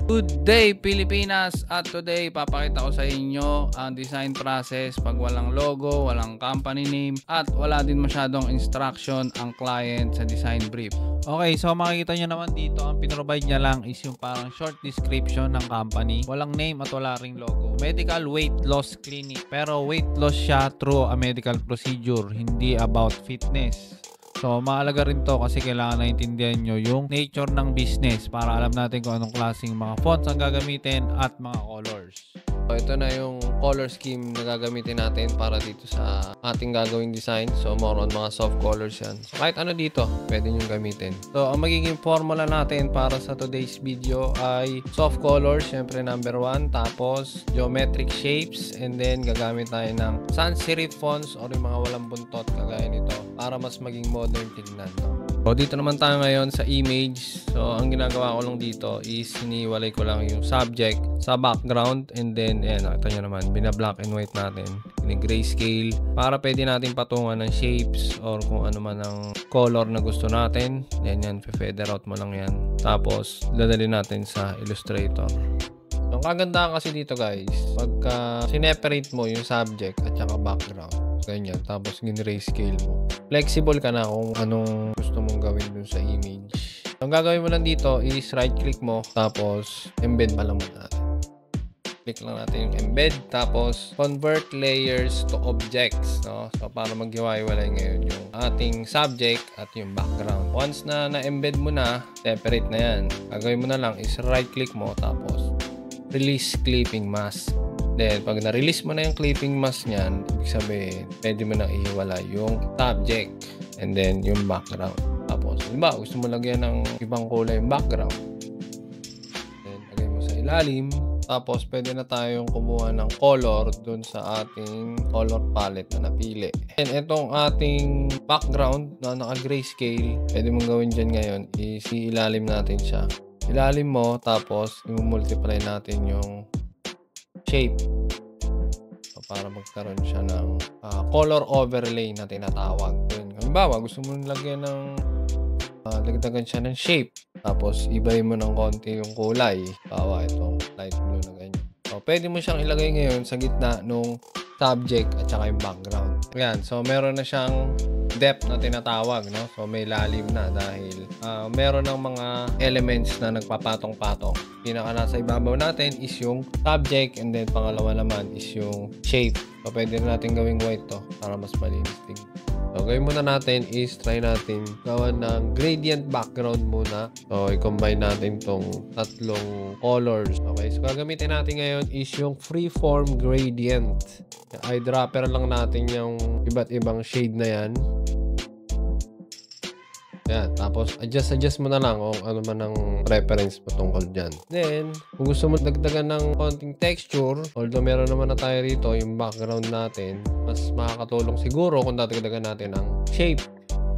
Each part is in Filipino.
Good day Pilipinas! At today papakita ko sa inyo ang design process pag walang logo, walang company name at wala din masyadong instruction ang client sa design brief. Okay, so makikita nyo naman dito, ang pinrovide niya lang is yung parang short description ng company. Walang name at wala ring logo. Medical Weight Loss Clinic. Pero weight loss siya through a medical procedure, hindi about fitness. So, mahalaga rin to kasi kailangan naintindihan nyo yung nature ng business para alam natin kung anong klaseng mga fonts ang gagamitin at mga colors. So, ito na yung color scheme na gagamitin natin para dito sa ating gagawing design. So, more on mga soft colors yan. So, kahit ano dito, pwede nyo gamitin. So, ang magiging formula natin para sa today's video ay soft colors, syempre number 1. Tapos, geometric shapes. And then, gagamit tayo ng sans serif fonts or yung mga walang buntot kagaya nito para mas maging modern tignan. So, dito naman tayo ngayon sa image. So, ang ginagawa ko lang dito is hiniwalay ko lang yung subject sa background and then, nakita nyo naman, bina-black and white natin. Grayscale para pwede natin patungan ng shapes or kung ano man ang color na gusto natin. Yan, fe-feather out mo lang yan. Tapos, dadali natin sa Illustrator. Ang kagandahan kasi dito guys, pagka sineperate mo yung subject at saka background, ganyan, tapos gin-grayscale mo, flexible ka na kung anong gusto mong gawin dun sa image. Ang gagawin mo lang dito is right click mo, tapos embed pa lang mo natin. Click lang natin yung embed, tapos convert layers to objects, no? So para maghiwa-hiwalay ngayon yung ating subject at yung background. Once na na-embed mo na, separate na yan. Gagawin mo na lang is right click mo, tapos release clipping mask. Then, pag na-release mo na yung clipping mask niyan, ibig sabihin, pwede mo na ihiwala yung subject and then yung background. Tapos, diba, gusto mo lagyan ng ibang kulay yung background. Then, lagay mo sa ilalim. Tapos, pwede na tayong kumuha ng color dun sa ating color palette na napili. And itong ating background na naka-grayscale, pwede mong gawin dyan ngayon is ilalim natin siya. Ilalim mo, tapos i-multiply natin yung shape. So, para magkaroon siya ng color overlay na tinatawag. Halimbawa, gusto mo lagyan ng lagdagan siya ng shape. Tapos, ibahin mo ng konti yung kulay. Bawa itong light blue na ganyan. So, pwede mo siyang ilagay ngayon sa gitna nung subject at saka yung background. Ayan. So, meron na siyang depth na tinatawag, no? So, may lalim na dahil meron ng mga elements na nagpapatong-patong. Pinaka nasa ibabaw natin is yung subject and then pangalawa naman is yung shape. So, pwede na natin gawing white to para mas malinis din. So, gawin muna natin is try natin gawan ng gradient background muna. So, i-combine natin tong tatlong colors. Okay, so gagamitin natin ngayon is yung freeform gradient. Eyedropper lang natin yung iba't ibang shade na yan. Yan, tapos adjust mo na lang kung ano man ang preference mo tungkol dyan. Then, kung gusto mo dagdagan ng konting texture, although meron naman na tayo rito yung background natin, mas makakatulong siguro kung dadagdagan natin ang shape.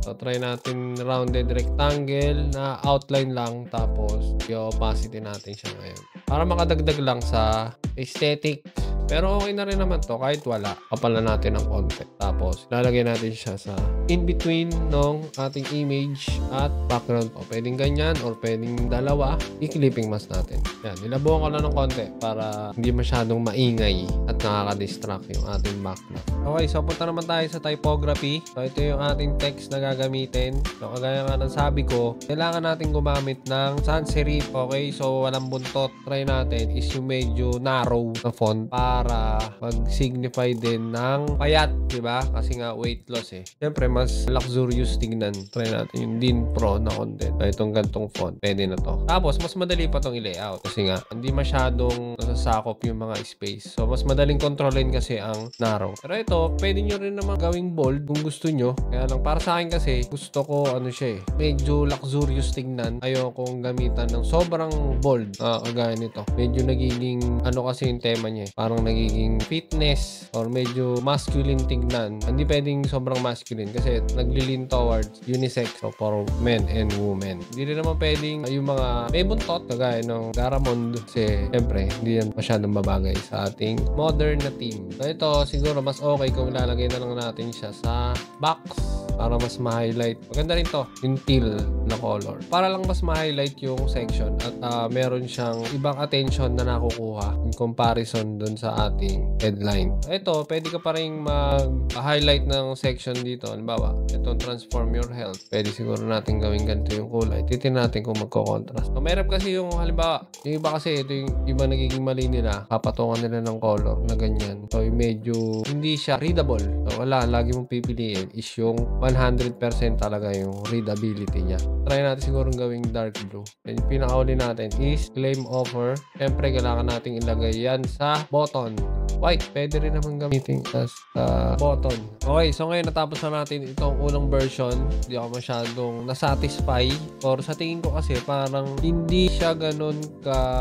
So, try natin rounded rectangle na outline lang, tapos yung opacity natin siya ngayon. Para makadagdag lang sa aesthetic. Pero okay na rin naman to kahit wala. Kapalan natin ng konti. Tapos, lalagay natin siya sa in-between ng ating image at background. O pwedeng ganyan or pwedeng dalawa. I-clipping mask natin. Yan, nilabuhan ko lang ng konti para hindi masyadong maingay at nakaka-distract yung ating background. Okay, so punta naman tayo sa typography. So, ito yung ating text na gagamitin. So, kagaya nga ng sabi ko, kailangan natin gumamit ng sans serif. Okay, so walang buntot. Try natin is yung medyo narrow na font para mag-signify din ng payat, diba? Kasi nga weight loss eh. Siyempre, mas luxurious tignan. Try natin yung DIN Pro na content. So, itong gantong font, pwede na to. Tapos, mas madali pa tong i-layout. Kasi nga, hindi masyadong nasasakop yung mga space. So, mas madaling kontrolin kasi ang narrow. Pero ito, pwede nyo rin naman gawing bold kung gusto nyo. Kaya lang, para sa akin kasi, gusto ko, ano siya eh, medyo luxurious tignan. Ayokong gamitan ng sobrang bold. Kagaya nito. Medyo nagiging, ano kasi yung tema niya eh. Parang nagiging fitness or medyo masculine tignan. Hindi pwedeng sobrang masculine kasi naglilin towards unisex, so for men and women. Hindi rin naman pwedeng yung mga may buntot kagaya ng Garamond kasi syempre hindi yan masyadong babagay sa ating modern na team. So ito siguro mas okay kung ilalagay na lang natin siya sa box para mas ma-highlight. Maganda rin to, yung teal na color. Para lang mas ma-highlight yung section at meron siyang ibang attention na nakukuha in comparison dun sa ating headline. Ito, pwede ka pa rin mag-highlight ng section dito. Halimbawa, itong transform your health. Pwede siguro natin gawin ganito yung kulay. Titin natin kung magko-contrast. So, mahirap kasi yung halimbawa, yung iba kasi ito yung iba nagiging mali nila. Kapatungan nila ng color na ganyan. So, medyo hindi siya readable. So, wala. Lagi mong pipiliin is yung 100% talaga yung readability niya. Try natin siguro gawing dark blue. And yung pinakauli natin is claim offer. Siyempre, kailangan natin ilagay yan sa button. White, pwede rin naman gamitin as button. Okay, so ngayon natapos na natin itong unang version. Hindi ako masyadong nasatisfy. Or sa tingin ko kasi parang hindi siya ganun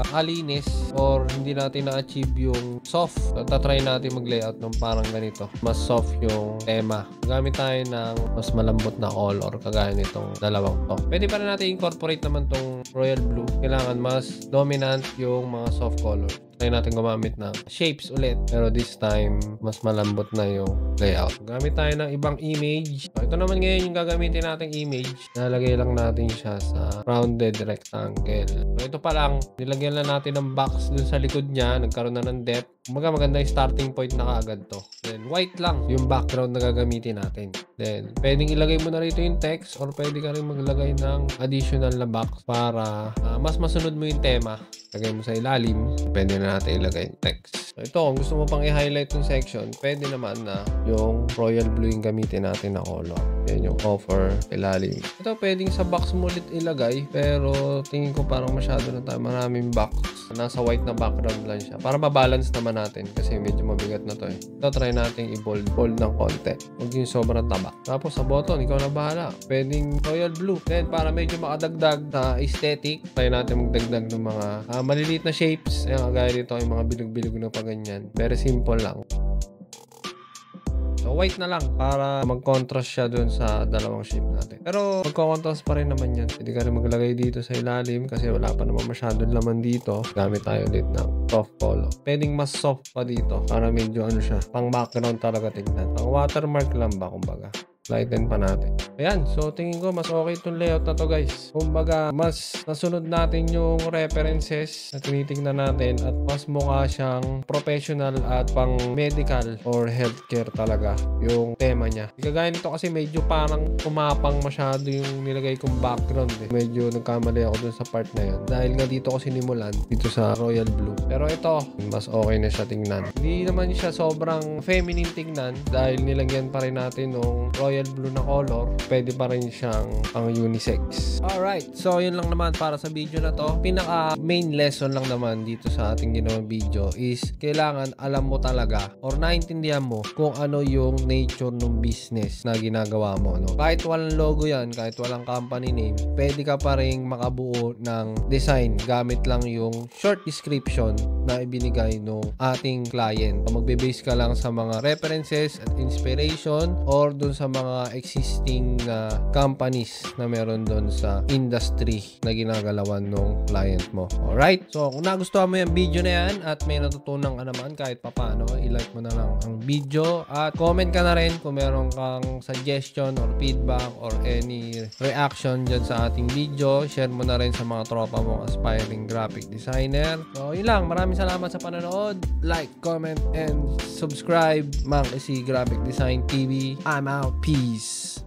kalinis or hindi natin na-achieve yung soft. So, tatry natin mag-layout ng parang ganito. Mas soft yung tema. Gamit tayo ng mas malambot na color kagaya nitong dalawang to. Pwede pa rin natin incorporate naman tong royal blue. Kailangan mas dominant yung mga soft color. Try natin gumamit ng shapes ulit. Pero this time, mas malambot na yung layout. Gamit tayo ng ibang image. So, ito naman ngayon yung gagamitin nating image. Nalagay lang natin siya sa rounded rectangle. So, ito pa lang. Nilagyan lang natin ng box dun sa likod niya. Nagkaroon na ng depth. Maganda yung starting point na kaagad to. Then, white lang yung background na gagamitin natin. Then, pwedeng ilagay mo na rito yung text or pwede ka rin maglagay ng additional na box para mas masunod mo yung tema. Lagay mo sa ilalim. Pwede na natin ilagay yung text. So, ito, kung gusto mo pang i-highlight yung section, pwede naman na yung royal blue yung gamitin natin na color. Yan yung offer, ilalim. Ito, pwedeng sa box mo ulit ilagay. Pero, tingin ko parang masyado na tayo. Maraming box. Nasa white na background lang siya. Para ma-balance naman natin kasi medyo mabigat na to eh. Ito, try natin i-bold ng konti. Huwag yung sobrang taba. Tapos sa button, ikaw na bahala. Pwedeng royal blue. Then, para medyo makadagdag na aesthetic, try natin magdagdag ng mga maliliit na shapes. Ayan, gaya dito yung mga bilog-bilog na paganyan. Very simple lang. So, white na lang para mag-contrast siya dun sa dalawang shape natin. Pero, magko-contrast pa rin naman yan. Pwede ka rin maglagay dito sa ilalim kasi wala pa naman masyadong laman dito. Gamit tayo ulit ng soft color. Pwedeng mas soft pa dito para medyo ano siya, pang background talaga tignan. Pang watermark lang ba, kumbaga. Lighten pa natin. Ayan. So, tingin ko mas okay itong layout na to, guys. Kumbaga, mas nasunod natin yung references na tinitingnan natin at mas mukha siyang professional at pang medical or healthcare talaga yung tema niya. Kagaya nito kasi medyo parang kumapang masyado yung nilagay kong background eh. Medyo nagkamali ako dun sa part na yun. Dahil nga dito ko sinimulan dito sa royal blue. Pero ito, mas okay na siya tingnan. Hindi naman siya sobrang feminine tingnan dahil nilagyan pa rin natin ng royal blue na color, pwede pa rin siyang pang unisex. Alright, so yun lang naman para sa video na to. Pinaka main lesson lang naman dito sa ating ginawang video is kailangan alam mo talaga or naintindihan mo kung ano yung nature ng business na ginagawa mo. No? Kahit walang logo yan, kahit walang company name, pwede ka pa rin makabuo ng design gamit lang yung short description na ibinigay ng ating client. So, magbe-base ka lang sa mga references at inspiration or dun sa mga existing companies na meron doon sa industry na ginagalawan ng client mo. Alright? So, kung nagustuhan mo yung video na yan at may natutunan ka naman kahit papano, i-like mo na lang ang video at comment ka na rin kung meron kang suggestion or feedback or any reaction dyan sa ating video. Share mo na rin sa mga tropa mong aspiring graphic designer. So, yun lang. Maraming salamat sa panonood. Like, comment, and subscribe. Mang Isi Graphic Design TV. I'm out. Peace.